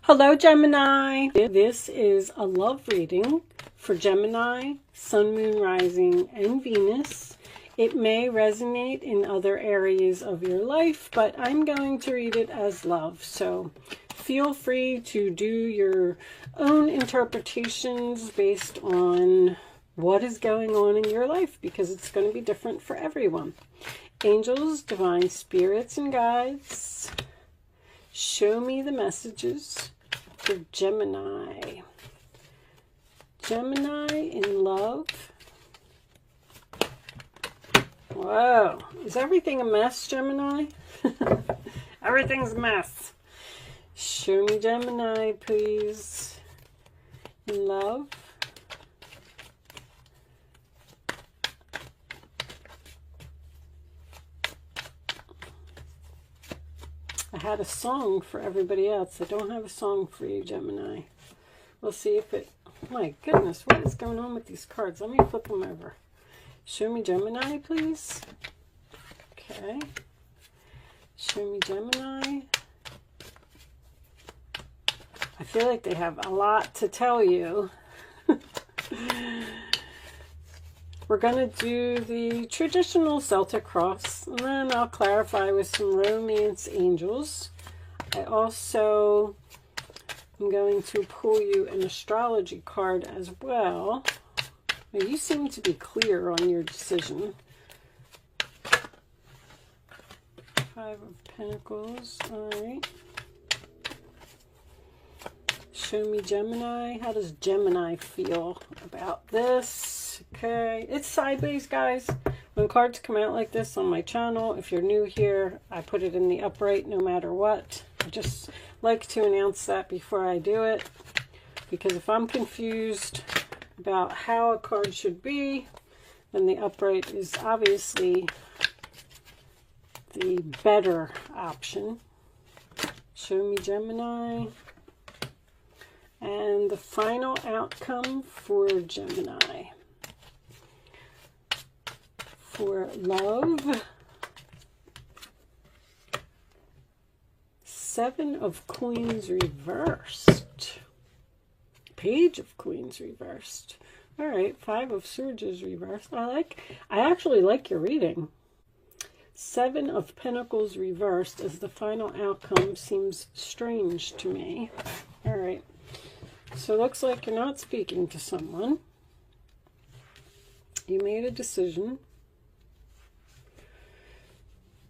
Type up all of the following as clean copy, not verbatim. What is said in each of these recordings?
Hello, Gemini. This is a love reading for Gemini, Sun, Moon, Rising, and Venus. It may resonate in other areas of your life, but I'm going to read it as love. So feel free to do your own interpretations based on what is going on in your life, because it's going to be different for everyone. Angels, divine spirits, and guides, show me the messages for Gemini. Gemini in love. Whoa. Is everything a mess, Gemini? Everything's a mess. Show me Gemini, please. In love. I had a song for everybody else. I don't have a song for you, Gemini. We'll see if it... My goodness, what is going on with these cards? Let me flip them over. Show me Gemini, please. Okay. Show me Gemini. I feel like they have a lot to tell you. We're going to do the traditional Celtic cross, and then I'll clarify with some romance angels. I also am going to pull you an astrology card as well. Now, you seem to be clear on your decision. Five of Pentacles. All right. Show me Gemini. How does Gemini feel about this? Okay, it's sideways, guys. When cards come out like this on my channel, if you're new here, I put it in the upright no matter what. I just like to announce that before I do it, because if I'm confused about how a card should be, then the upright is obviously the better option. Show me Gemini. And the final outcome for Gemini. For love, Seven of Coins reversed. Page of Coins reversed. All right, Five of Swords is reversed. I actually like your reading. Seven of Pentacles reversed as the final outcome seems strange to me. All right. So it looks like you're not speaking to someone. You made a decision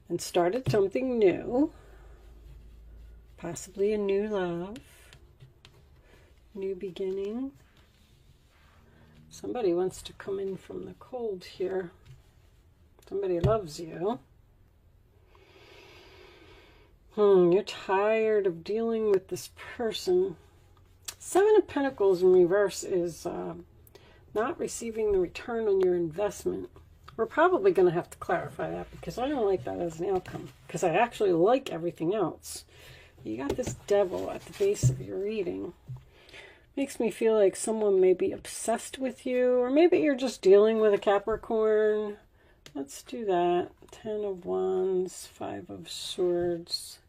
and started something new. Possibly a new love. New beginning. Somebody wants to come in from the cold here. Somebody loves you. You're tired of dealing with this person. Seven of Pentacles in reverse is not receiving the return on your investment. We're probably going to have to clarify that, because I don't like that as an outcome, because I actually like everything else. You got this Devil at the base of your reading. Makes me feel like someone may be obsessed with you, or maybe you're just dealing with a Capricorn. Let's do that. Ten of Wands, Five of Swords.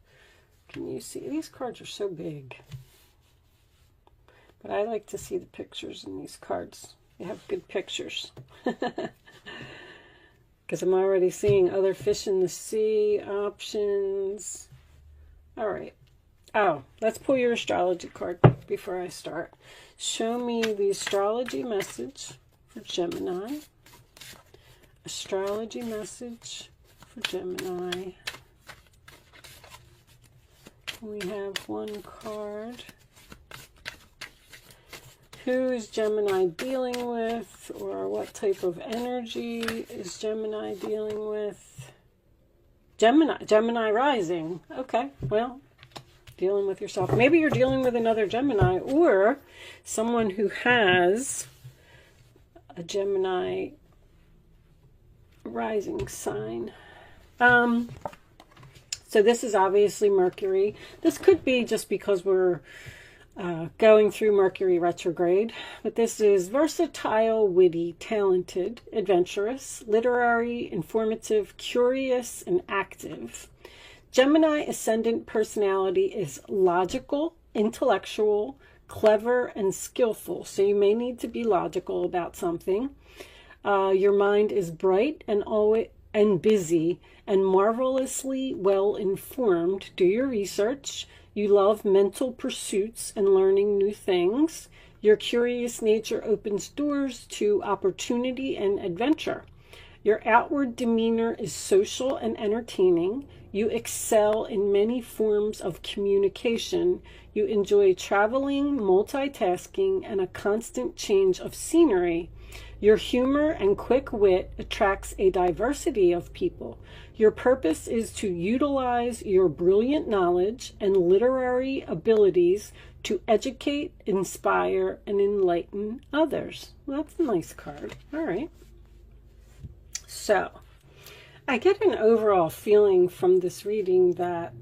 Can you see? These cards are so big. But I like to see the pictures in these cards. They have good pictures. Because I'm already seeing other fish in the sea options. All right. Oh, let's pull your astrology card before I start. Show me the astrology message for Gemini. Astrology message for Gemini. We have one card. Who is Gemini dealing with, or what type of energy is Gemini dealing with? Gemini rising. Okay, well, dealing with yourself. Maybe you're dealing with another Gemini, or someone who has a Gemini rising sign. So this is obviously Mercury. This could be just because we're going through Mercury retrograde, but this is versatile, witty, talented, adventurous, literary, informative, curious, and active. Gemini ascendant personality is logical, intellectual, clever, and skillful. So you may need to be logical about something. Your mind is bright and busy and marvelously well informed. Do your research. You love mental pursuits and learning new things. Your curious nature opens doors to opportunity and adventure. Your outward demeanor is social and entertaining. You excel in many forms of communication. You enjoy traveling, multitasking, and a constant change of scenery. Your humor and quick wit attracts a diversity of people. Your purpose is to utilize your brilliant knowledge and literary abilities to educate, inspire, and enlighten others. Well, that's a nice card. All right. So, I get an overall feeling from this reading that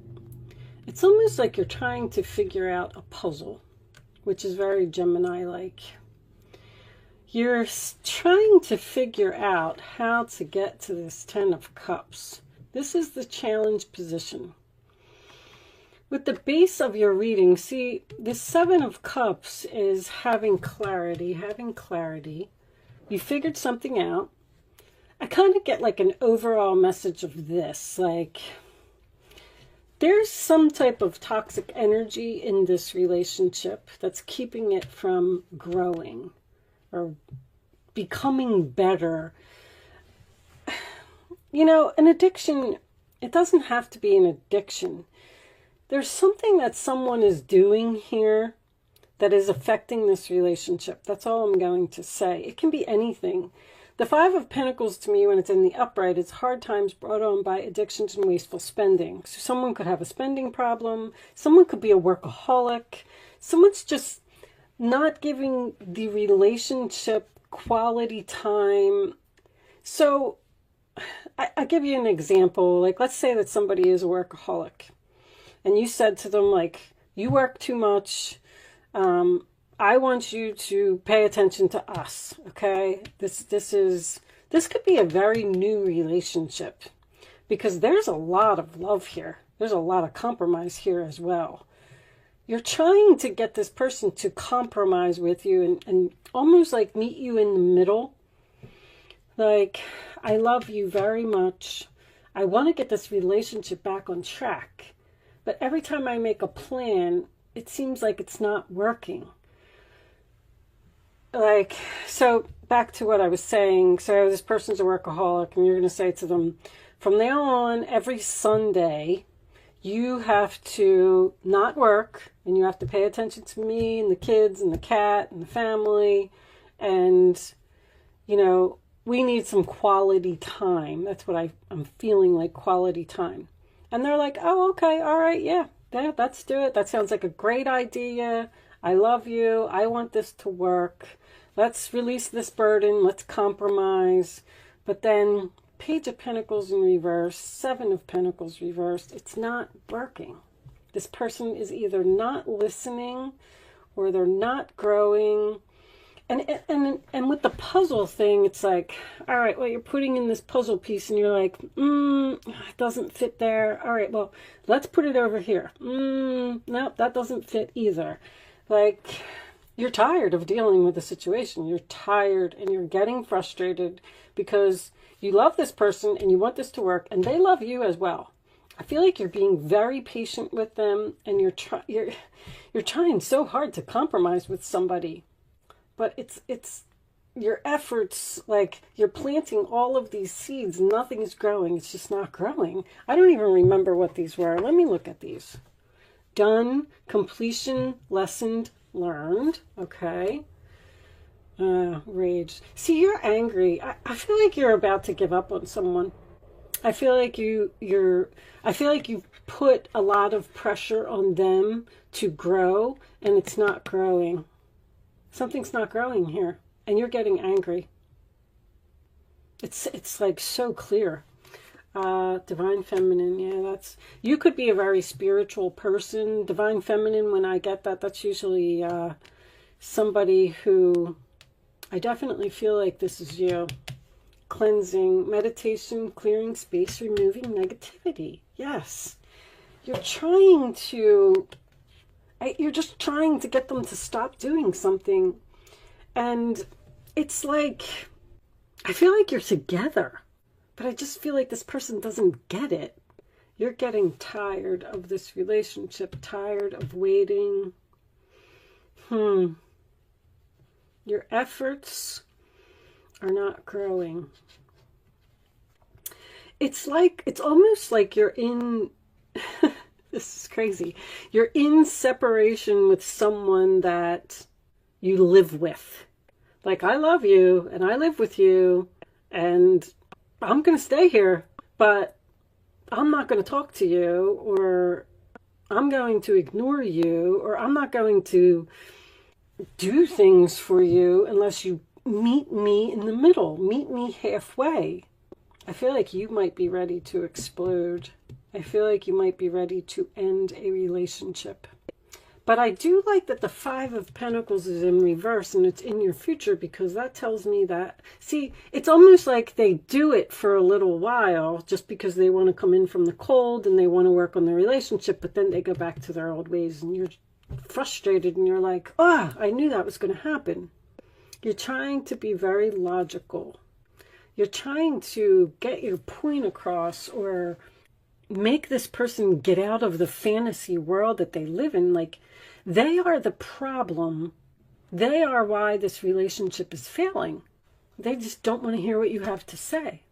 it's almost like you're trying to figure out a puzzle, which is very Gemini-like. You're trying to figure out how to get to this Ten of Cups. This is the challenge position. With the base of your reading, see, the Seven of Cups is having clarity, You figured something out. I kind of get like an overall message of this, like there's some type of toxic energy in this relationship that's keeping it from growing or becoming better. You know, an addiction, it doesn't have to be an addiction. There's something that someone is doing here that is affecting this relationship. That's all I'm going to say. It can be anything. The Five of Pentacles to me, when it's in the upright, it's hard times brought on by addictions and wasteful spending. So someone could have a spending problem. Someone could be a workaholic. Someone's just not giving the relationship quality time. So I give you an example. Like, let's say that somebody is a workaholic and you said to them, like, you work too much. I want you to pay attention to us, okay? This could be a very new relationship because there's a lot of love here. There's a lot of compromise here as well. You're trying to get this person to compromise with you and almost like meet you in the middle. Like, I love you very much. I want to get this relationship back on track. But every time I make a plan, it seems like it's not working. Like, so back to what I was saying. So this person's a workaholic and you're going to say to them, from now on, every Sunday, you have to not work and you have to pay attention to me and the kids and the cat and the family. And, you know, we need some quality time. That's what I'm feeling, like quality time. And they're like, oh, okay, all right, yeah, let's do it. That sounds like a great idea. I love you. I want this to work. Let's release this burden. Let's compromise. But then Page of Pentacles in reverse, Seven of Pentacles reversed. It's not working. This person is either not listening or they're not growing. And with the puzzle thing, it's like, all right, well, you're putting in this puzzle piece and you're like, it doesn't fit there. All right, well, let's put it over here. Nope, that doesn't fit either. Like, you're tired of dealing with the situation. You're tired and you're getting frustrated because you love this person and you want this to work and they love you as well. I feel like you're being very patient with them and you're trying so hard to compromise with somebody. But it's your efforts, like you're planting all of these seeds. Nothing is growing. It's just not growing. I don't even remember what these were. Let me look at these. Done, completion, lessened, learned. Okay. Rage. See, you're angry. I feel like you're about to give up on someone. I feel like I feel like you've put a lot of pressure on them to grow and it's not growing. Something's not growing here and you're getting angry. It's like so clear. Divine Feminine, yeah, you could be a very spiritual person. Divine Feminine, when I get that, that's usually somebody who, I definitely feel like this is you. Cleansing, meditation, clearing space, removing negativity. Yes. You're trying to You're just trying to get them to stop doing something. And it's like, I feel like you're together, but I just feel like this person doesn't get it. You're getting tired of this relationship, tired of waiting. Your efforts are not growing. It's almost like you're in, this is crazy. You're in separation with someone that you live with. Like, I love you and I live with you and I'm going to stay here, but I'm not going to talk to you, or I'm going to ignore you, or I'm not going to do things for you unless you meet me in the middle, meet me halfway. I feel like you might be ready to explode. I feel like you might be ready to end a relationship. But I do like that the Five of Pentacles is in reverse and it's in your future, because that tells me that, see, it's almost like they do it for a little while just because they want to come in from the cold and they want to work on the relationship, but then they go back to their old ways and you're frustrated and you're like, I knew that was going to happen. You're trying to be very logical. You're trying to get your point across, or make this person get out of the fantasy world that they live in. Like, they are the problem. They are why this relationship is failing. They just don't want to hear what you have to say.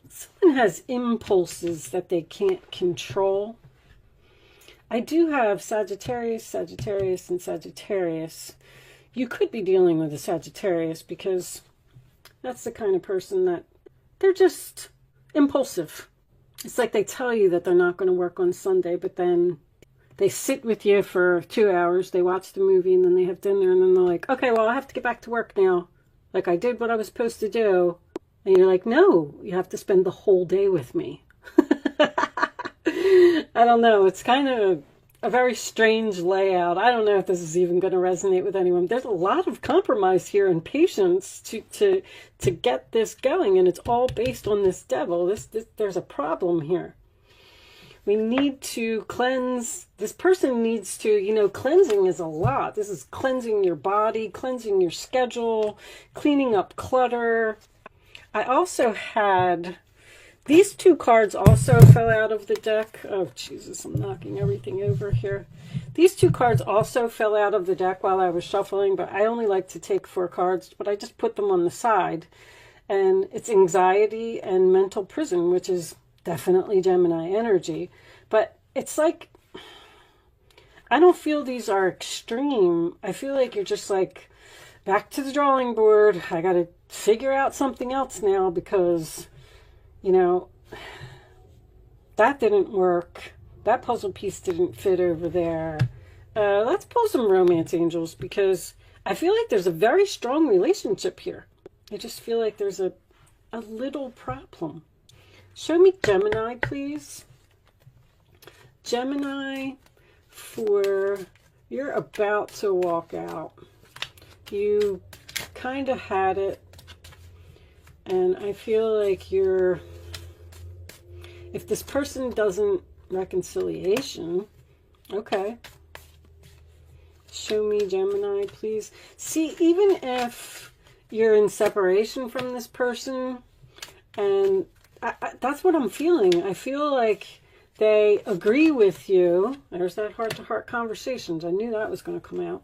Someone has impulses that they can't control. I do have Sagittarius, Sagittarius, and Sagittarius. You could be dealing with a Sagittarius, because that's the kind of person that they're just impulsive. It's like they tell you that they're not going to work on Sunday, but then they sit with you for 2 hours, they watch the movie, and then they have dinner, and then they're like, okay, well, I have to get back to work now. Like, I did what I was supposed to do. And you're like, no, you have to spend the whole day with me. I don't know. It's kind of a very strange layout. I don't know if this is even going to resonate with anyone. There's a lot of compromise here and patience to get this going, and it's all based on this devil. There's a problem here. We need to cleanse. This person needs to, cleansing is a lot. This is cleansing your body, cleansing your schedule, cleaning up clutter. I also had, these two cards also fell out of the deck. Oh, Jesus, I'm knocking everything over here. These two cards also fell out of the deck while I was shuffling, but I only like to take 4 cards, but I just put them on the side. And it's anxiety and mental prison, which is definitely Gemini energy. But it's like, I don't feel these are extreme. I feel like you're just like, back to the drawing board. I got to figure out something else now, because that didn't work. That puzzle piece didn't fit over there. Let's pull some romance angels, because I feel like there's a very strong relationship here. I just feel like there's a little problem. Show me Gemini, please. Gemini, you're about to walk out. You kind of had it. And I feel like if this person doesn't reconciliation, okay. Show me Gemini, please. See, even if you're in separation from this person, and that's what I'm feeling. I feel like they agree with you. There's that heart-to-heart conversations. I knew that was going to come out.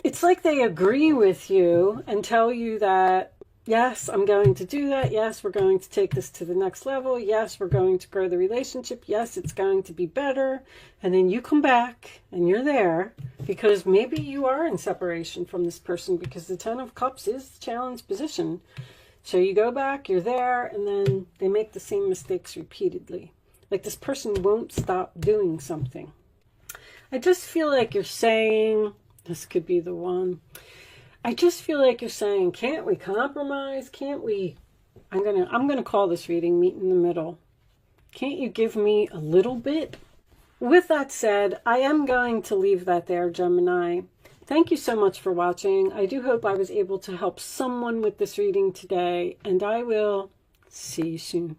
It's like they agree with you and tell you that, yes, I'm going to do that. Yes, we're going to take this to the next level. Yes, we're going to grow the relationship. Yes, it's going to be better. And then you come back and you're there, because maybe you are in separation from this person, because the 10 of Cups is the challenge position. So you go back, you're there, and then they make the same mistakes repeatedly. Like, this person won't stop doing something. I just feel like you're saying, this could be the one. I just feel like you're saying, can't we compromise? Can't we, I'm gonna call this reading Meet in the Middle. Can't you give me a little bit? With that said, I am going to leave that there, Gemini. Thank you so much for watching. I do hope I was able to help someone with this reading today, and I will see you soon.